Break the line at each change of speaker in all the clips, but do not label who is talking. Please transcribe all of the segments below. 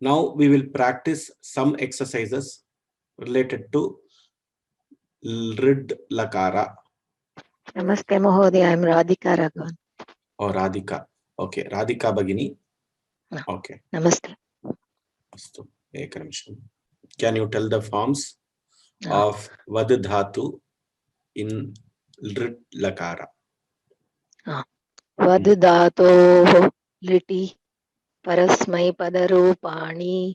Now we will practice some exercises related to Lrid Lakara.
Namaste Mahodaya, I am Radhika Raghavan.
Or Radhika. Okay, Radhika Bagini.
No.
Okay.
Namaste.
Can you tell the forms of Vad Dhatu in Lrid Lakara?
Vad Dhatoh Liti Parasmai Padarupani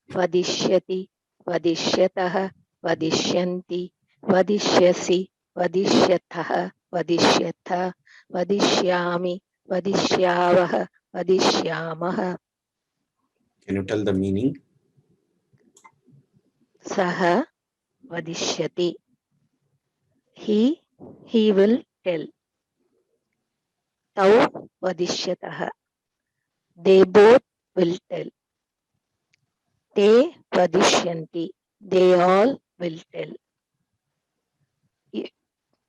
Vadishyati Vadishyatah Vadishyanti Vadishyasi Vadishyatah Vadishyatha Vadishyami Vadishyavah Vadishyamah.
Can you tell the meaning?
Saha Vadishyati. He will tell. Tau Vadishyatah. They both will tell. Te Vadishyanti. They all will tell.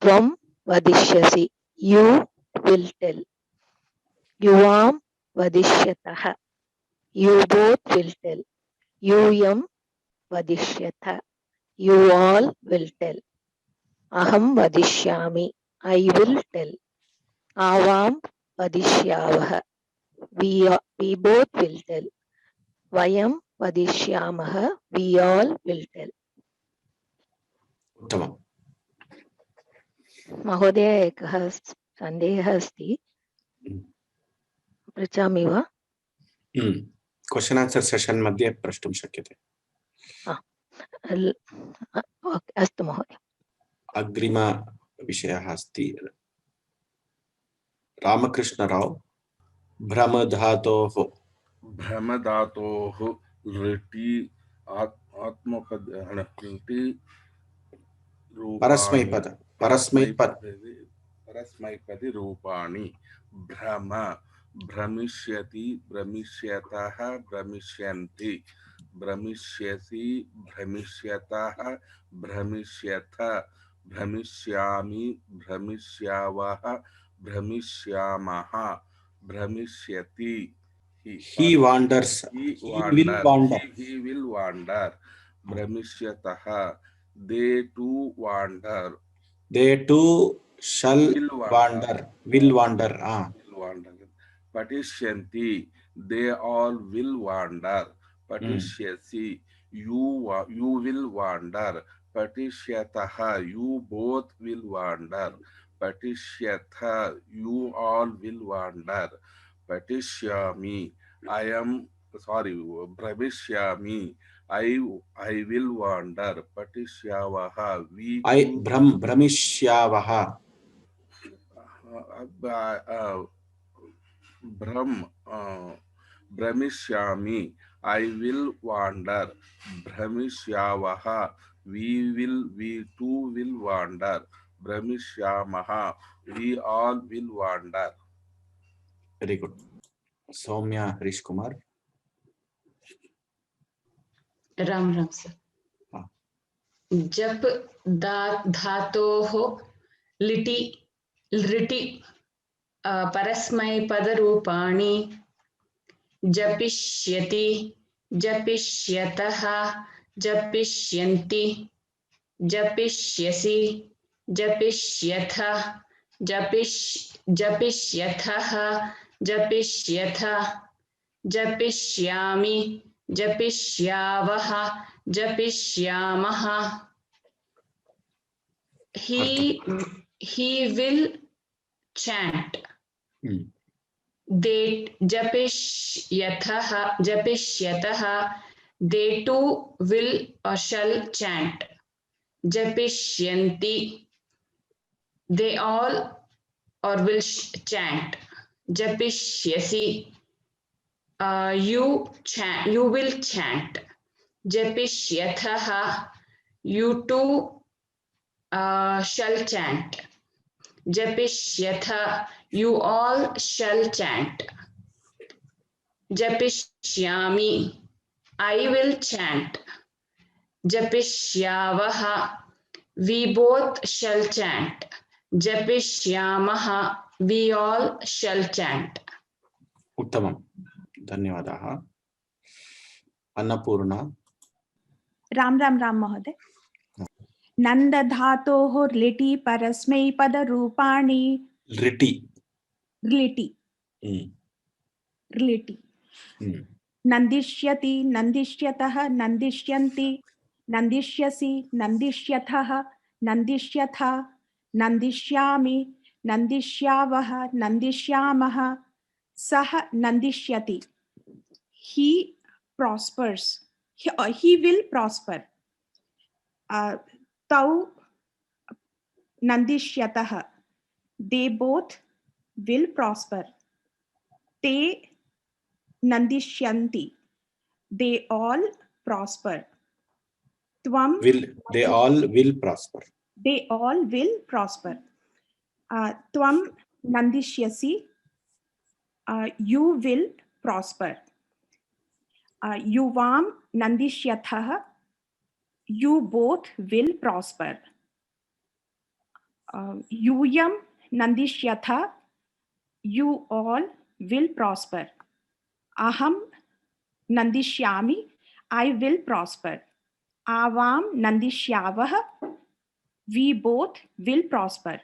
Tvam Vadishyasi. You will tell. Yuvam Vadishyatah. You both will tell. Yuyam Vadishyatha. You all will tell. Aham Vadishyami. I will tell. Avam Vadishyavah. We both will tell. Vayam Vadishyamah. We all will tell.
Uttamam.
महोदय एकः सन्देहः अस्ति पृच्छामि वा?
Question answer session मध्ये प्रष्टुं शक्यते।
अस्तु महोदय।
अग्रिम विषयः अस्ति रामकृष्णराव। भ्रमधातोः
लिटि आत्मपदी परस्मैपदी रूपाणि भ्रम भ्रमिष्यति भ्रमिष्यतः भ्रमिष्यन्ति भ्रमिष्यसि भ्रमिष्यतः भ्रमिष्यथ भ्रमिष्यामि भ्रमिष्यावः भ्रमिष्यामः भ्रमिष्यति.
He wanders. He
will wander. Brahmishyatah. They too wander.
They too shall wander. Will wander.
Patishyanti. They all will wander. Patishyasi. You will wander. Patishyatah. You both will wander. Patishyatha. You all will wander. Patishyami. Brahmishyami. I will wander. Patishyavaha.
Brahmishyavaha.
Brahmishyami. I will wander. Brahmishyavaha. We too will wander. Brahmishyamaha. We all will wander.
Very good. Soumya Harish Kumar.
Ram सर। जप धातोः लिटि लृटि परस्मैपदरूपाणि जपिष्यति जपिष्यतः जपिष्यन्ति जपिष्यसि जपिष्यथ जपिष्यथः जपिष्यथ जपिष्यामि जपिष्यावः जपिष्यामः. He will chant. They japishyatah. They too will or shall chant. Japishyanti. They all or will chant. Japishyasi. You will chant. Japishyatah. You too shall chant. Japishyatha. You all shall chant. Japishyami. I will chant. Japishyavaha. We both shall chant. Japishyamaha. We all shall chant.
Uttamam. Dhanyavadah. Annapurna.
Ram Ram Ram महोदय। नंद धातोः लिटि परस्मैपदरूपाणि
Riti.
लिटि
Hmm.
लिटि
Hmm.
नन्दिष्यति नन्दिष्यतः नन्दिष्यन्ति नन्दिष्यसि नन्दिष्यथः नन्दिष्यथा नन्दिष्यामि नन्दिष्यावः नन्दिष्यामः सः नन्दिष्यति। He prospers. He will prosper. तौ नन्दिष्यतः. They both will prosper. ते नन्दिष्यन्ति. They all prosper. त्वं
They all will prosper.
They all will prosper. त्वं नन्दिष्यसि. You will prosper. युवां नन्दिष्यथः. You both will prosper. यूयं नन्दिष्यथ. You all will prosper. अहं नन्दिष्यामि. I will prosper. आवां नन्दिष्यावः. We both will prosper.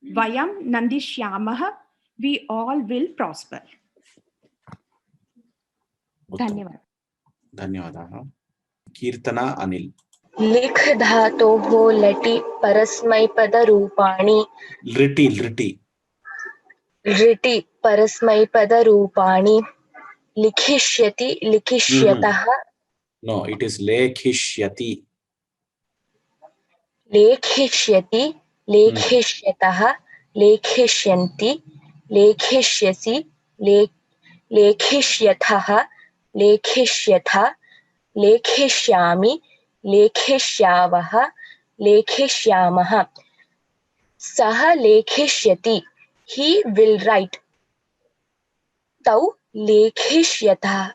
वयं नन्दिष्यामः. We all will prosper. धन्यवाद.
धन्यवादाः. कीर्तना अनिल.
लिख धातोः लटि परस्मैपदरूपाणि
Riti. Riti.
ऋटि परस्मैपदरूपाणि लिखिष्यति लिखिष्यतः
No, it is lekhishyati.
लेखिष्यति लेखिष्यतः लेखिष्यन्ति लेखिष्यसि लेखिष्यथः लेखिष्यथा लेखिष्यामि लेखिष्यावः लेखिष्यामः सः लेखिष्यति. He will write. तौ लेखिष्यतः.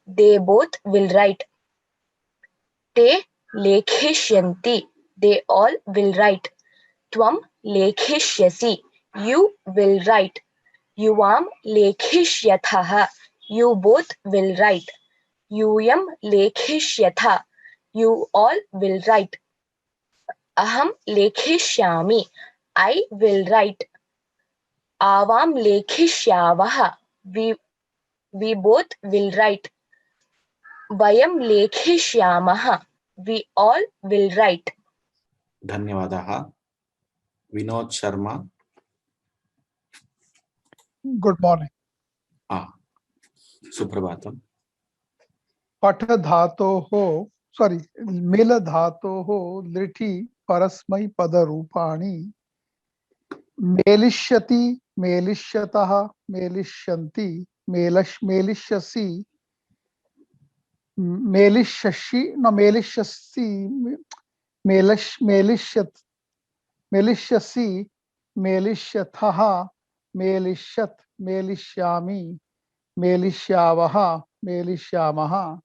They both will write. ते लेखिष्यन्ति. They all will write. त्वं लेखिष्यसि. You will write. युवां लेखिष्यथः. You both will write. यूयं लेखिष्यथ. You all will write. अहं लेखिष्यामि. I will write. आवां लेखिष्यावः. We both will write. वयं लेखिष्यामः. We all will write.
धन्यवादाः. विनोद शर्मा.
Good morning.
सुप्रभातम्.
पठ धातोः मेल धातोः लिटि परस्मैपदरूपाणि मेलिष्यति मेलिष्यतः मेलिष्यन्ति मेलिष्यसि मेलिष्यसि मेलिष्यसि मेलिष्यथः मेलिष्यत् मेलिष्यामि मेलिष्यावः मेलिष्यामः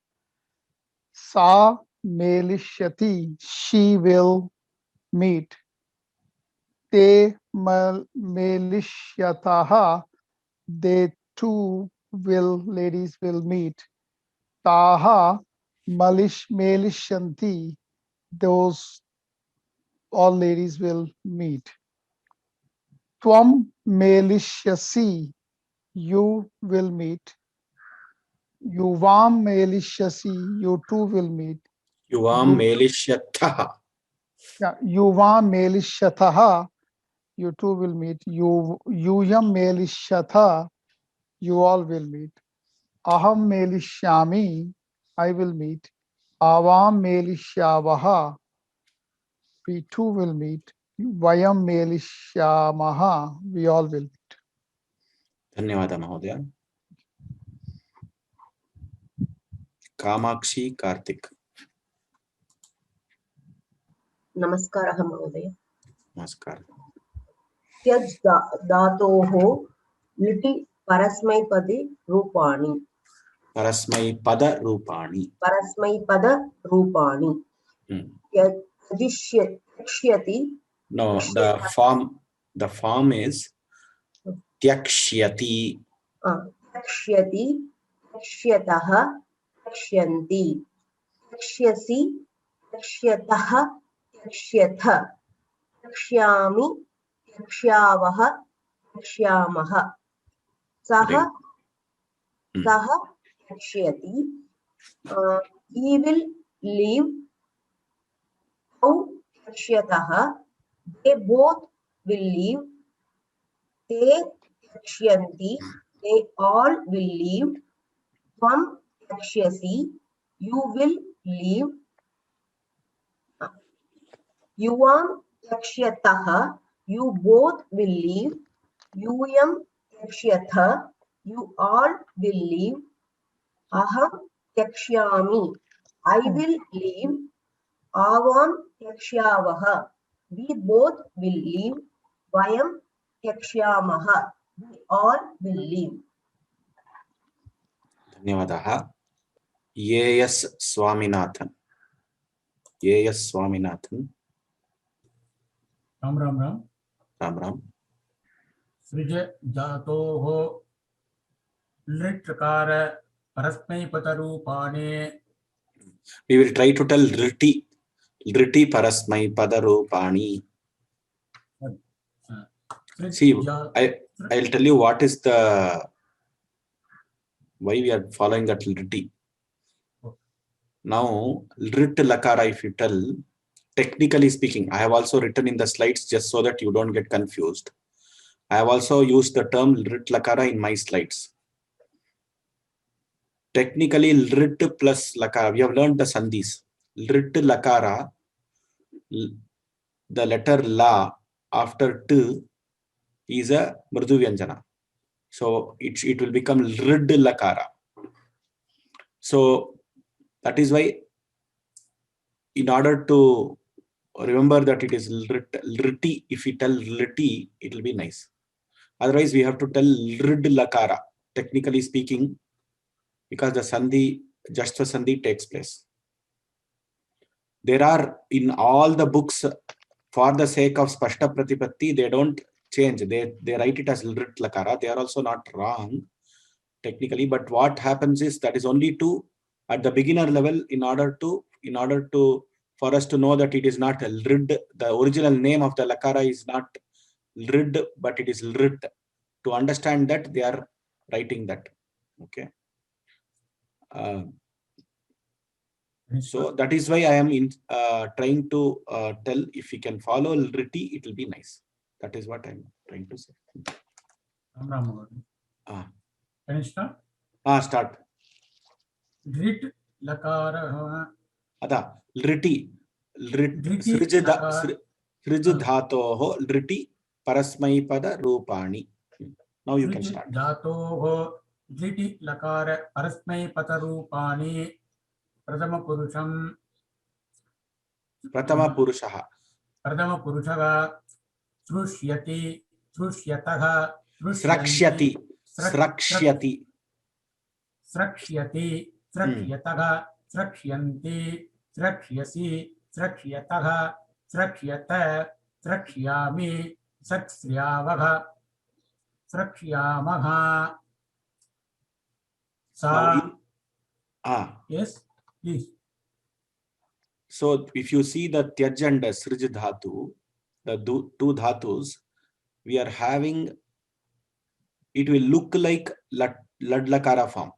सा मेलिष्यति. She will meet. ते मेलिष्यतः. They too ladies will meet. ताः मेलिष्यन्ति. Those all ladies will meet. त्वं मेलिष्यसि. You will meet. युवां मेलिष्यसि. You too will meet.
युवां मेलिष्यथः.
युवां मेलिष्यथः. You too will meet. यूयं मेलिष्यथ. You all will meet. अहं मेलिष्यामि. I will meet. आवां मेलिष्यावः. We too will meet. वयं मेलिष्यामः. We all will meet.
धन्यवादः महोदय. कामाक्षी कार्तिक.
नमस्कारः महोदय.
नमस्कार.
त्यज् धातोः लिटि परस्मैपदे रूपाणि
परस्मैपदरूपाणि.
त्यक्ष्यति.
No, the form is tyakshyati.
त्यक्ष्यति त्यक्ष्यतः त्यक्ष्यन्ति त्यक्ष्यसि त्यक्ष्यतः त्यक्ष्यथ त्यक्ष्यामि त्यक्ष्यावः त्यक्ष्यामः सः
Very good.
सः त्यक्ष्यति he will leave तौ त्यक्ष्यतः they both will leave ते त्यक्ष्यन्ति they all will leave त्वं त्यक्ष्यसि you will leave युवां त्यक्ष्यतः you both will leave यूयं त्यक्ष्यथ you all will leave अहं त्यक्ष्यामि I will leave आवां त्यक्ष्यावः we both will leave वयं त्यक्ष्यामः we all will leave
धन्यवादः. A.S. Swaminathan. A.S. Swaminathan.
Ram Ram Ram
Ram Ram.
सृज धातोः लृट्कार परस्मैपदरूपाणि
We will try to tell Riti Parasmai Padarupani. See, I'll tell you what is the why we are following that Riti. Now, Rit Lakara, if you tell, technically speaking, I have also written in the slides just so that you don't get confused. I have also used the term Rit Lakara in my slides. Technically, Rit plus Lakara, we have learned the Sandhis. Rit Lakara, the letter La after T is a Mridu Vyanjana. So it will become Rid Lakara. So that is why, in order to remember that it is Riti, if we tell Riti, it will be nice. Otherwise, we have to tell Rid Lakara, technically speaking, because the Sandhi, Jashtva Sandhi takes place. There are, in all the books, for the sake of Spashta Pratipatti, they don't change. They write it as Rit Lakara. They are also not wrong, technically. But what happens is that is only to, at the beginner level, in order to, for us to know that it is not Rid, the original name of the Lakara is not Rid, but it is Rit. To understand that, they are writing that. Okay. So that is why I am trying to tell, if we can follow Riti, it will be nice. That is what I am trying to say.
Ram Ram can I start?
Start.
ऋट् लकार
Ada Riti. Srij dhatoho Riti Parasmaipada Rupani. Now you can start.
धातोः ऋटि लकार परस्मैपदरूपाणि प्रथमपुरुषं
Pratama Purushaha.
प्रथमपुरुषः सृष्यति सृष्यतः
Srakshyati. Srakshyati.
स्रक्ष्यति स्रक्ष्यतः स्रक्ष्यन्ति स्रक्ष्यसि स्रक्ष्यतः स्रक्ष्यत स्रक्ष्यामि स्रक्ष्यावः स्रक्ष्यामः सा yes please.
So if you see the Tyaj and Srij Dhatu, the two dhatus, we are having, it will look like Ladlakara form.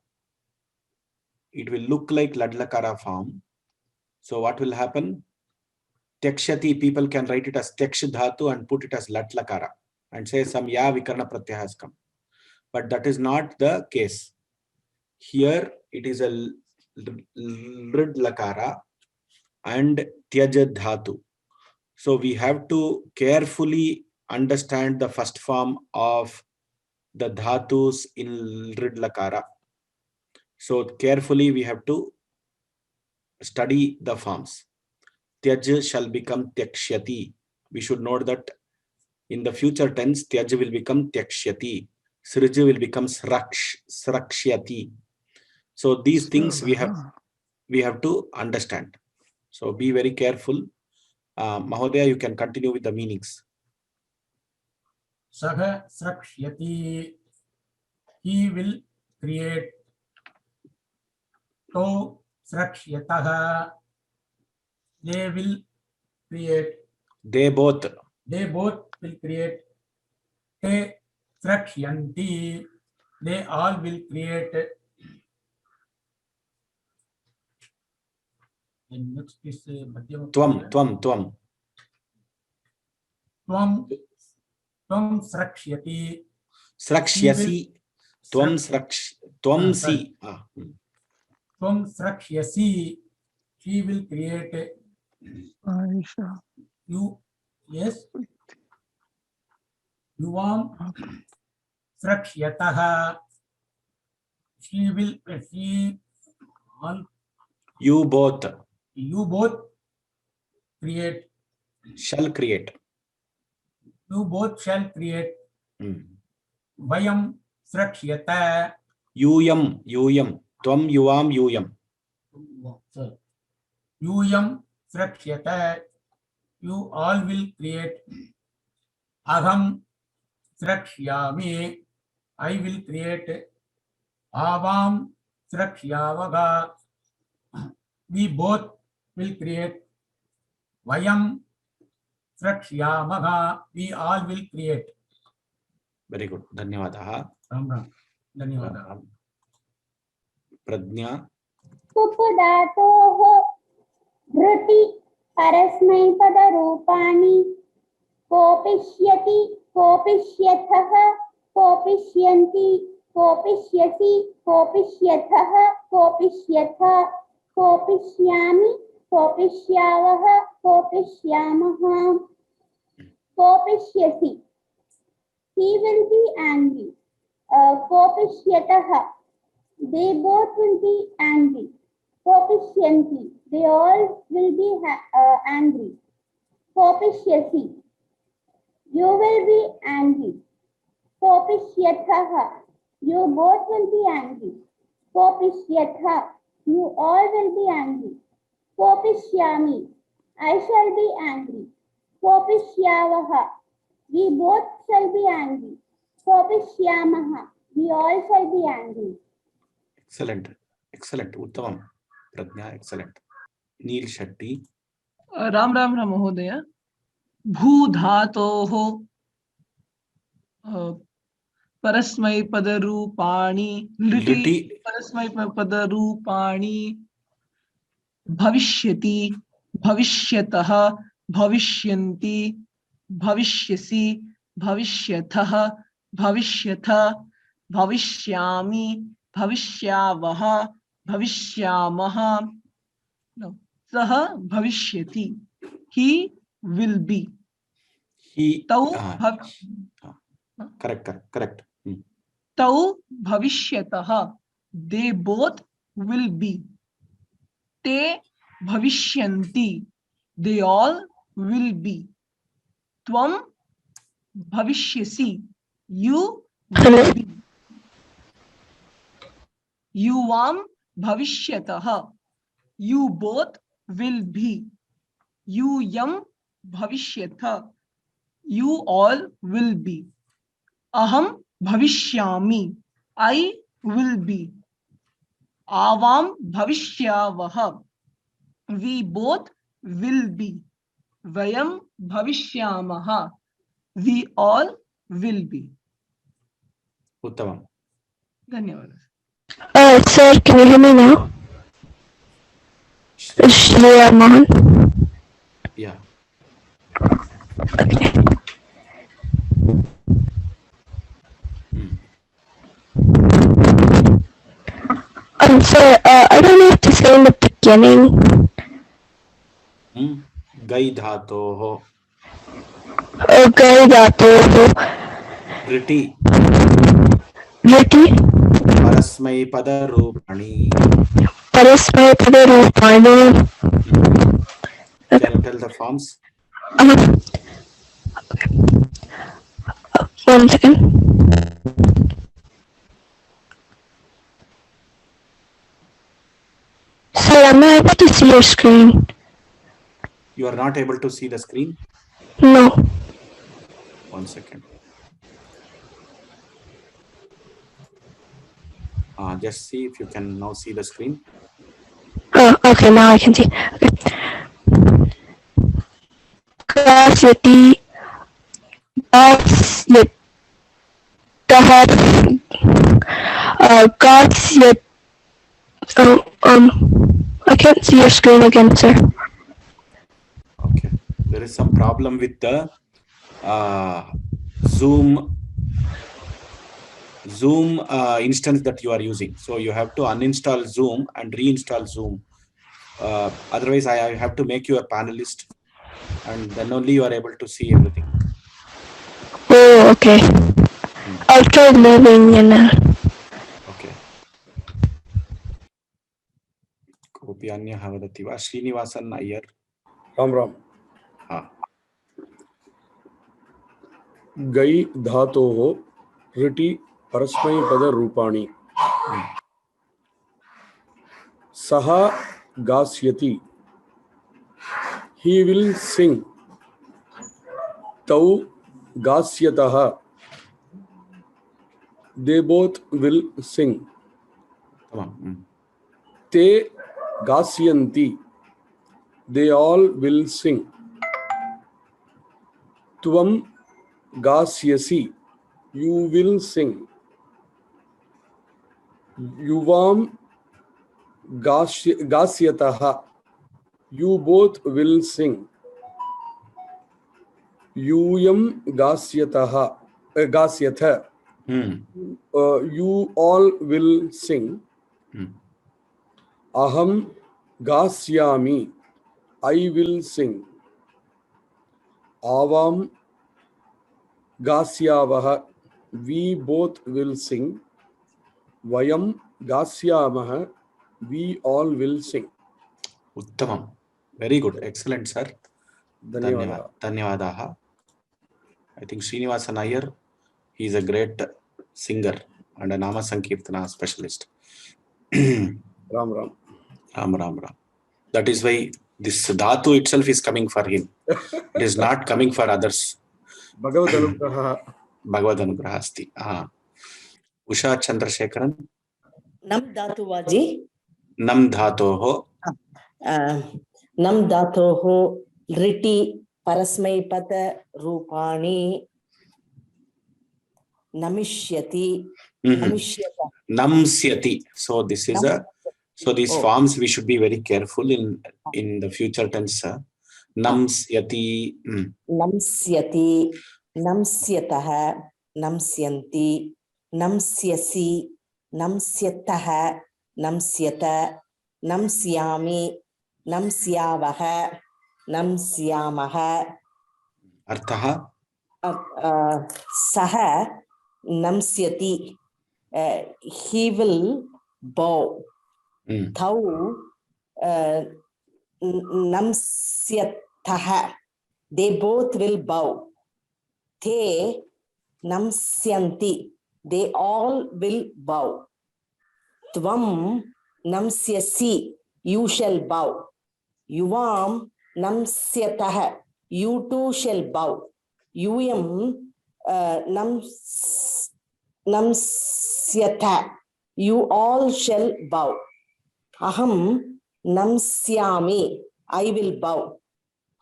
It will look like Ladlakara form. So what will happen? Tekshati, people can write it as Teksh Dhatu and put it as Latlakara and say some Ya Vikarna Pratyaya has come. But that is not the case. Here it is a Rid Lakara and Tyaj Dhatu. So we have to carefully understand the first form of the dhatus in Rid Lakara. So carefully we have to study the forms. Tyaj shall become Tyakshyati. We should note that in the future tense, Tyaj will become Tyakshyati. Srij will become Srakshyati. So these things we have to understand. So be very careful. Mahodaya, you can continue with the meanings.
Saha srakshyati, he will create. To srakshiyatah. They will create.
They both.
They both will create. Te srakshyanti. They all will create. And next is Madhyama.
Tvam.
Tvam srakshyati.
Srakshyasi. Tvam si.
Tvam srakshyasi. She will create.
Aisha.
You, yes. Yuvam srakshyatah. She will,
You both.
You both create.
Shall create.
You both shall create.
Hmm.
Vayam srakshyata.
Yuyam. Tvam yuvam yuyam.
Yuyam srakshyata. You all will create. Aham srakshyami. I will create. Avam srakshyavaga. We both will create. Vayam srakshyamaga. We all will create.
Very good. Dhanyavadah.
Ram. Dhanyavadah.
Pradnya.
उपधातोः Dhriti परस्मैपदरूपाणि कोपिष्यति कोपिष्यथः कोपिष्यन्ति कोपिष्यसि कोपिष्यथः कोपिष्यथ कोपिष्यामि कोपिष्यावः कोपिष्यामः कोपिष्यसि. He will be angry. कोपिष्यतः. They both will be angry. Kopishyanti. They all will be angry. Kopishyasi. You will be angry. Kopishyatha. You both will be angry. Kopishyatha. You all will be angry. Kopishyami. I shall be angry. Kopishyavaha. We both shall be angry. Kopishyamaha. We all shall be angry.
Excellent. Uttamam. Pradnya, excellent. Neel Shetty.
Ram महोदय. भूधातोः परस्मैपदरूपाणि लिटि परस्मैपदरूपाणि भविष्यति भविष्यतः भविष्यन्ति भविष्यसि भविष्यथः भविष्यथ भविष्यामि भविष्यावः भविष्यामः. सः भविष्यति. He will be. तौ
correct.
तौ भविष्यतः. They both will be. ते भविष्यन्ति. They all will be. त्वं भविष्यसि. You will be. युवां भविष्यतः. You both will be. यूयं भविष्यथ. You all will be. अहं भविष्यामि. I will be. आवां भविष्यावः. We both will be. वयं भविष्यामः. We all will be.
Uttamam.
धन्यवाद.
Sir, can you hear me now? Shreya Mohan.
Yeah.
Okay. Sir, I don't know what to say in the beginning.
Gai dhatoh.
Gai dhatoh.
Riti. Parasmaipadarupani.
Parasmaipadarupani.
Can you tell the forms?
Okay. 1 second. Sir, am I able to see your screen?
You are not able to see the screen?
No.
1 second. Just see if you can now see the screen.
Okay, now I can see. Okay. Gasyati, gasyatah, gasyat. Oh, I can't see your screen again, sir.
Okay, there is some problem with the Zoom instance that you are using. So you have to uninstall Zoom and reinstall Zoom. Otherwise, I have to make you a panelist, and then only you are able to see everything.
Oh, okay. I'll try living in a.
Okay. कोऽपि अन्यः वदति वा? श्रीनिवासन अय्यर.
राम राम.
हाँ.
गै धातोः ऋटि परस्मैपदरूपाणि. सः गास्यति. He will sing. तौ गास्यतः. They both will sing. ते गास्यन्ति. They all will sing. त्वं गास्यसि. You will sing. युवां गास्यतः. You both will sing. यूयं गास्यतः. गास्यथ. You all will sing. अहं गास्यामि. I will sing. आवां गास्यावः. We both will sing. वयं गास्यामः. We all will sing.
उत्तमं. Very good. Excellent, sir.
धन्यवादः.
धन्यवादाः. I think Srinivasan Iyer, he is a great singer and a Nama Sankirtana specialist.
Ram Ram.
Ram Ram Ram. That is why this dhatu itself is coming for him. It is not coming for others.
Bhagavad Anugraha.
Bhagavad Anugraha asti. Usha Chandrasekharan.
Nam dhatu vaji.
Nam dhatoho.
Nam dhatoho riti parasmaipada rupani namishyati.
Namsyati. So this is so these forms we should be very careful in the future tense. Namsyati.
Namsyati. Namsyatah. Namsyanti. Namsyasi. Namsyatah. Namsyata. Namsyami. Namsyavaha. Namsyamaha.
Arthaha?
Saha namsyati. He will bow. Thau namsyataha. They both will bow. Te namsyanti. They all will bow. Tvam namsyasi. You shall bow. Yuvam namsyataha. You too shall bow. Yuyam namsyata. You all shall bow. Aham namsyami. I will bow.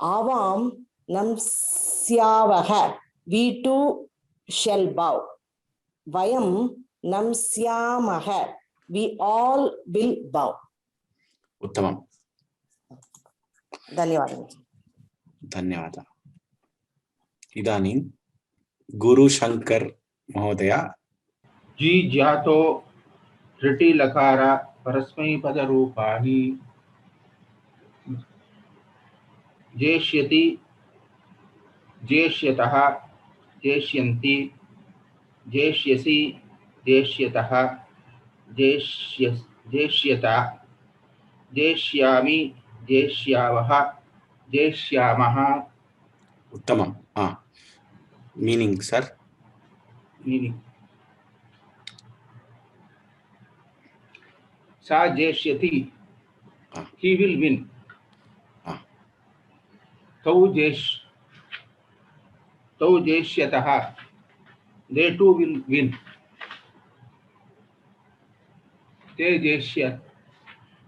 Avam namsyavaha. We too shall bow. Vayam namsyamaha. We all will bow.
Uttamam.
Dhanyawad.
Dhanyawad. Idanim Guru Shankar Mahodaya.
जी ज्ञातो त्रिटि लकारा परस्मैपद रूपाणि जेष्यति जेष्यतः जेष्यन्ति जेष्यसि जेष्यतः जेष्यता जेष्यामि जेष्यावः जेष्यामः.
उत्तमम्. Meaning, sir?
Meaning. Sa jeshyati. He will win. Tau jeshyataha. They too will win. Te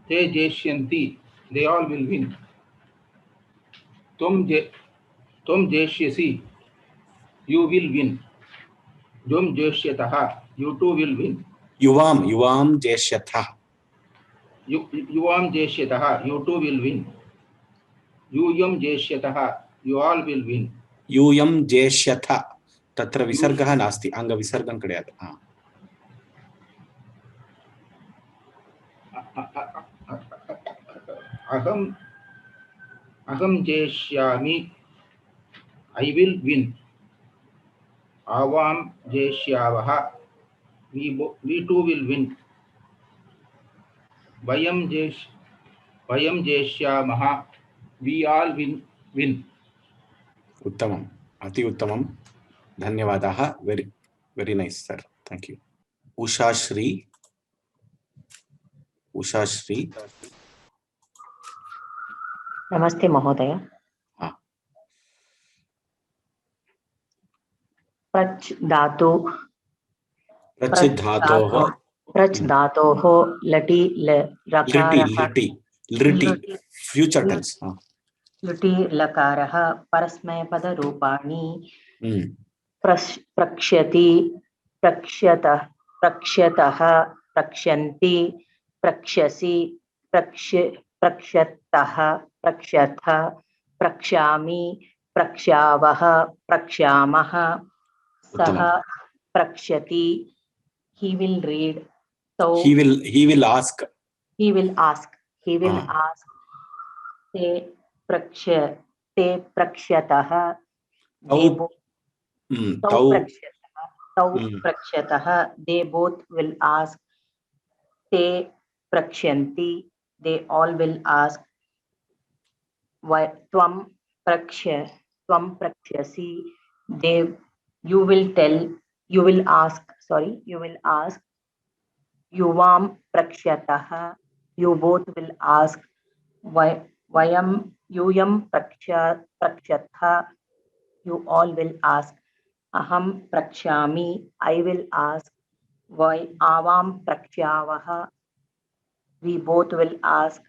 jeshyanti. they all will win. Tom Jeshyasi, you will win. Jom Jeshyataha, you too will win.
Yuvam Jeshyatha.
Yuvam Jeshyataha, you too will win. Yuyam Jeshyataha, you all will win.
Yuyam Jeshyatha. Tatra visargah nasti. Anga visargam kadiyadu.
Aham Jeshyami, I will win. Avam Jeshyavaha, we too will win. Vayam Jeshyamaha, we all will win.
Uttamam. Ati uttamam. Dhanyavadaha. Very nice, sir. Thank you. Usha Shri.
नमस्ते महोदय। प्रच धातोः लटि
लृटि future tense
लुटि लकारः परस्मैपदरूपाणि प्रक्ष्यति प्रक्ष्यतः प्रक्ष्यन्ति प्रक्ष्यसि प्रक्ष्यतः प्रक्ष्यथ प्रक्ष्यामि प्रक्ष्यावः प्रक्ष्यामः सः प्रक्ष्यति he will read so
he will ask
ते प्रक्ष्यतः they both will ask ते प्रक्ष्यन्ति they all will ask त्वं प्रक्ष्यसि you will ask युवां प्रक्ष्यतः you both will ask यूयं प्रक्ष्यथ you all will ask अहं प्रक्ष्यामि I will ask आवां प्रक्ष्यावः we both will ask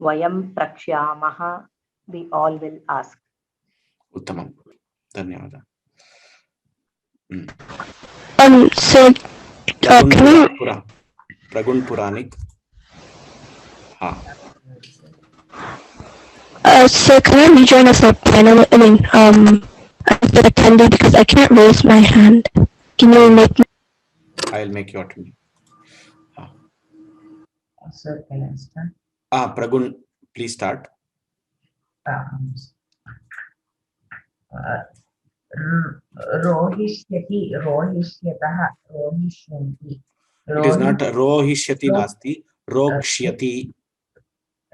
वयं प्रक्ष्यामः we all will ask.
उत्तमं धन्यवादः.
So
प्रगुण पुराणिक
so can I rejoin as a panel? As an attendee because I can't raise my hand. Can you make me?
I'll make you attendee.
Sir, can I start?
Pragun, please start.
Rohishyati, rohishyatah, rohishyanti.
It is not rohishyati nasti, rokshyati.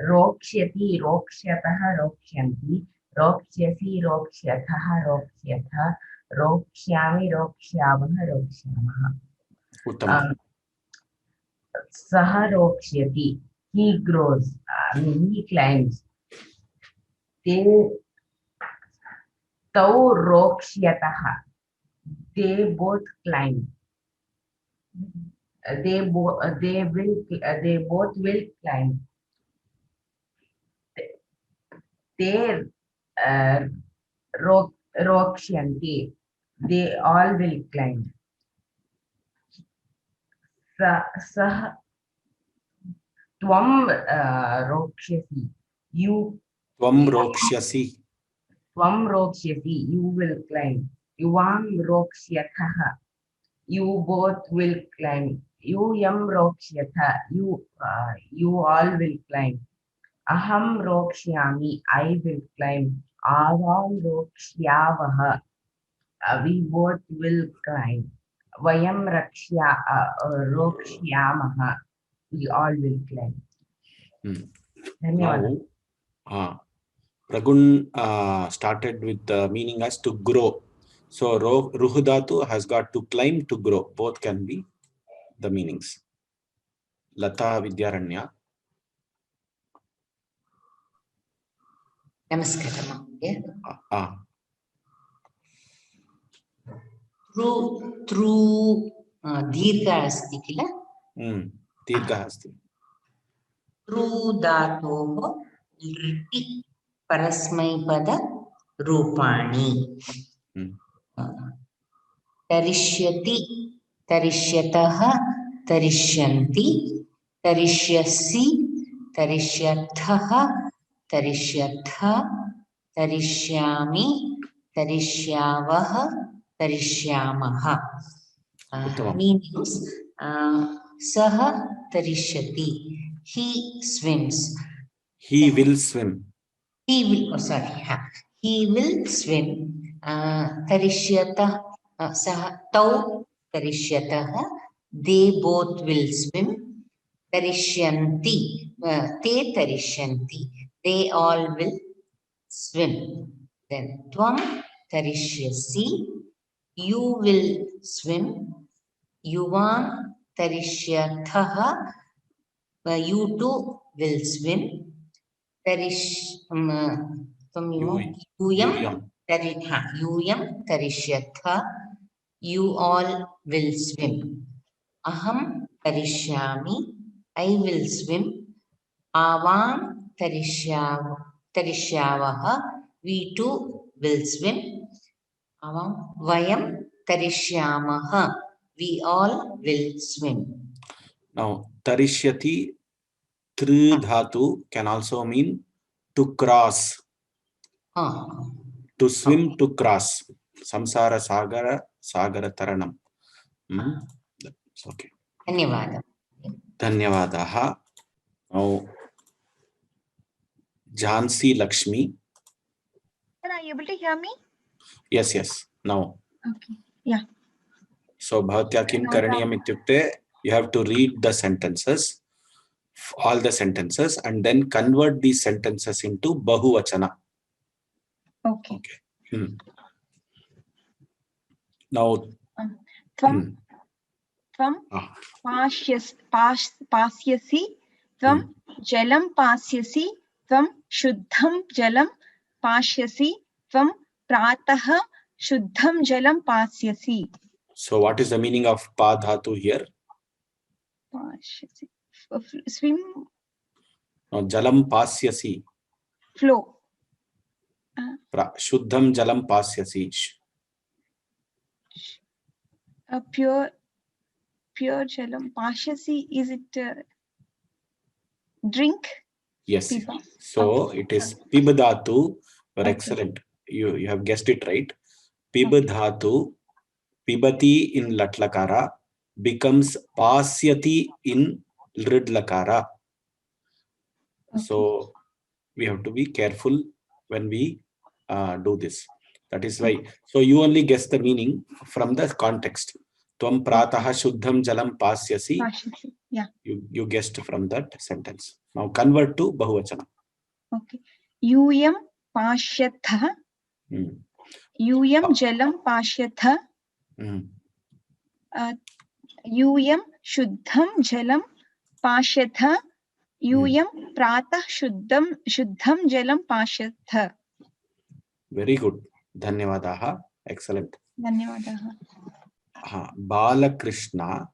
Rokshyati, rokshyatah, roksyanti. Roksyasi, roksyatah, roksyatha. Rokshyami, rokshyavah, rokshyamah.
Uttamam.
Saha rokshyati, he grows, he climbs. Tau rokshyatah, they both climb. They both will climb. They rokshyanti, they all will climb. Sah Tvam rokshyasi, you.
Tvam rokshyasi.
Tvam rokshyasi, you will climb. Yuvam rokshyatah, you both will climb. Yuyam rokshyatha, you all will climb. Aham rokshyami, I will climb. Avam rokshyavaha, we both will climb. Vayam rokshyamaha, we all will climb.
Now, Pragun started with the meaning as to grow. So Ruhudatu has got to climb, to grow. Both can be the meanings. Lata Vidyaranya.
Namaskaram. Through dirgha asti kila?
Dirgha asti.
तृ धातोः लृटि परस्मैपद रूपाणि तरिष्यति तरिष्यतः तरिष्यन्ति तरिष्यसि तरिष्यर्थः तरिष्यथ तरिष्यामि तरिष्यावः तरिष्यामः means सः तरिष्यति he swims
he will swim
he will swim तरिष्यतः सः तौ तरिष्यतः they both will swim तरिष्यन्ति ते तरिष्यन्ति they all will swim then त्वं तरिष्यसि you will swim युवां तरिष्यथः you too will swim यूयं तरिष्यथ you all will swim अहं तरिष्यामि I will swim आवां तरिष्यावः we too will swim आवां वयं तरिष्यामः we all will swim.
Now tarishyati tru dhatu can also mean to cross, to swim, to cross. Samsara sagara taranam. Okay. Dhanyavadaha. Now Jhansi Lakshmi.
Sir, are you able to hear me?
Yes. Now.
Okay. Yeah.
So bhavatya kim karaniyam ityukte, you have to read the sentences, all the sentences, and then convert these sentences into bahuvachana.
Okay.
Now
tvam pasyasi tvam jalam pasyasi tvam shuddham jalam pasyasi tvam pratah shuddham jalam pasyasi.
So what is the meaning of pa dhatu here?
Swim.
No, jalam pasyasi.
Flow.
Shuddham jalam pasyasi.
Pure jalam. Pasyasi, is it drink?
Yes.
Piba.
So it is pib dhatu. You're excellent. You have guessed it right. Pib dhatu. Pibati in latlakara becomes pasyati in lridlakara. So we have to be careful when we do this. That is why. So you only guess the meaning from the context. Tvam prataha shuddham jalam pasyasi.
Yeah.
You guessed from that sentence. Now convert to bahuvachana.
Okay. Yuyam pashyatha. Yuyam jalam pashyatha. यूयं शुद्धं जलं पाश्यथ यूयं प्रातः शुद्धं जलं पाश्यथ.
Very good. Dhanyavadaha. Excellent.
धन्यवादाः.
Balakrishna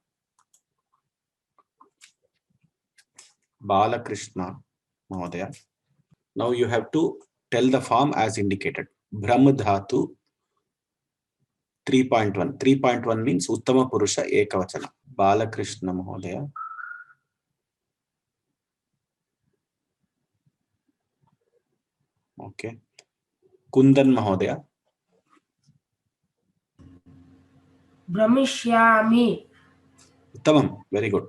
Mahodaya. Now you have to tell the form as indicated. Brahm dhatu 3.1. 3.1 means Uttama Purusha Ekavachana. Balakrishna Mahodaya. Okay. Kundan Mahodaya.
Brahmishyami.
Uttamam. Very good.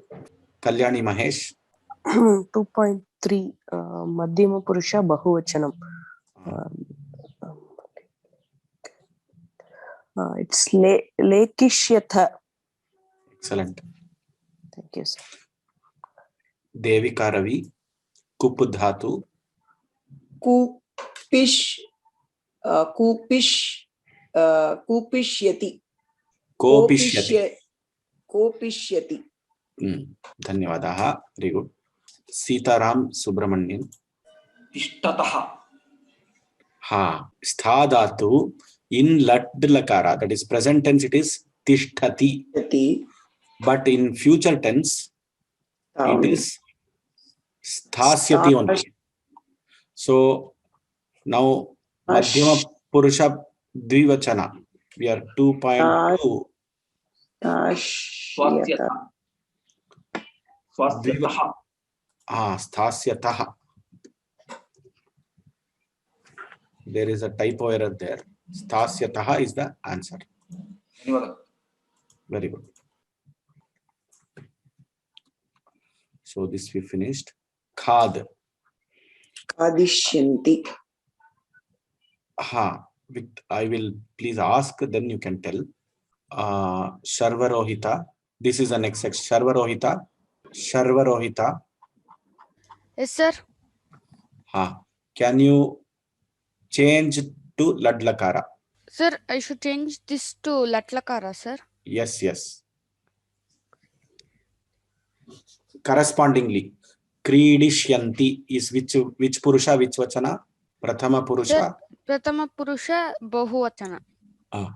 Kalyani Mahesh.
2.3 Madhyama Purusha Bahuvachanam. It's Lekishyatha.
Excellent.
Thank you, sir.
Devika Ravi. Kup dhatu.
Kupishyati. Kopishyati.
Dhanyavadaha. Very good. Sitaram Subramanian.
Ishtataha.
Stha dhatu in lat lakara, that is present tense, it is tishtati. But in future tense, it is Sthasyati only. So now Madhyama Purusha Dvivachana. We are 2.2. Sthasyataha. There is a typo error there. Sthasyataha is the answer. Very good. So this we finished. Khad.
Khadishyanti.
I will please ask, then you can tell. Sharvarohita. This is the next section. Sharvarohita. Sharvarohita.
Yes, sir.
Can you change to Ladlakara?
Sir, I should change this to Latlakara, sir.
Yes. Correspondingly, Kridishyanti is which Purusha, which Vachana? Prathama Purusha.
Sir, Prathama Purusha Bahuvachana.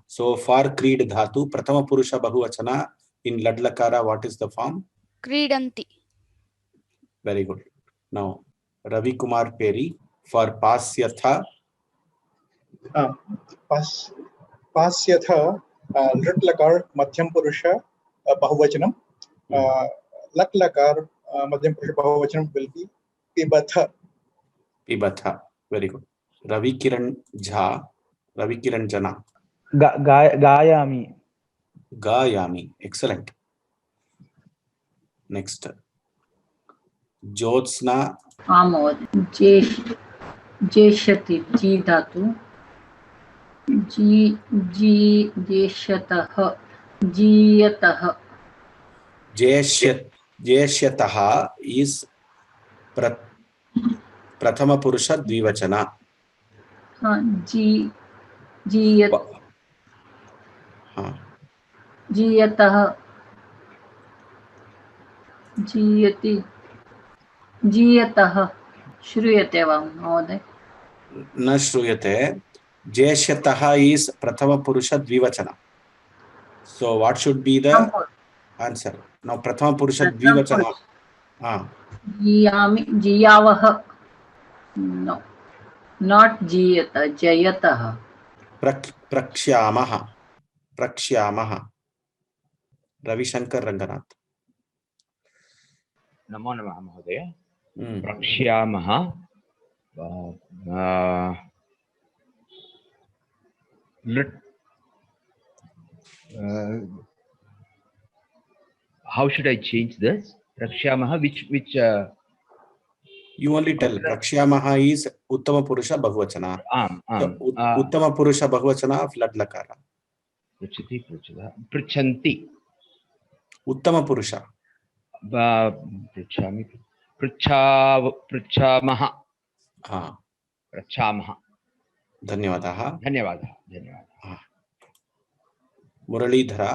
So for Creed Dhatu, Prathama Purusha Bahuvachana in Ladlakara, what is the form?
Kridanti.
Very good. Now, Ravi Kumar Peri for Pasyatha.
Pasyatha, Latlakar, Madhyam Purusha, Bahuvachanam. Latlakar, Madhyam Purusha Bahuvachanam will be Pibatha.
Pibatha. Very good. Ravi Kiran Jana.
Gayami.
Gayami. Excellent. Next. Jyotsna.
Amod. Jeshati. Ji dhatu. Jeshyataha. Jiyataha.
Jeshyataha is Prathama Purusha Dvivachana.
Jiyataha. Jiyataha. Shruyate va Mahoday?
Na Shruyate. Jeshyataha is Prathama Purusha Dvivachana. So what should be the answer? Now Prathama Purusha Dvivachana.
Jiyavaha. No. Not Jiyata. Jayataha.
Prakshyamaha. Ravi Shankar Ranganath.
Namo Namah Mahodaya. Prakshyamaha. How should I change this? Prakshyamaha, which
you only tell. Prakshyamaha is Uttama Purusha Bahuvachana. Uttama Purusha Bahuvachana of Ladlakara.
Prichanti.
Uttama Purusha.
Prichamaha. Prachamaha.
Dhanyavadaha.
Dhanyavadaha.
Muralidhara.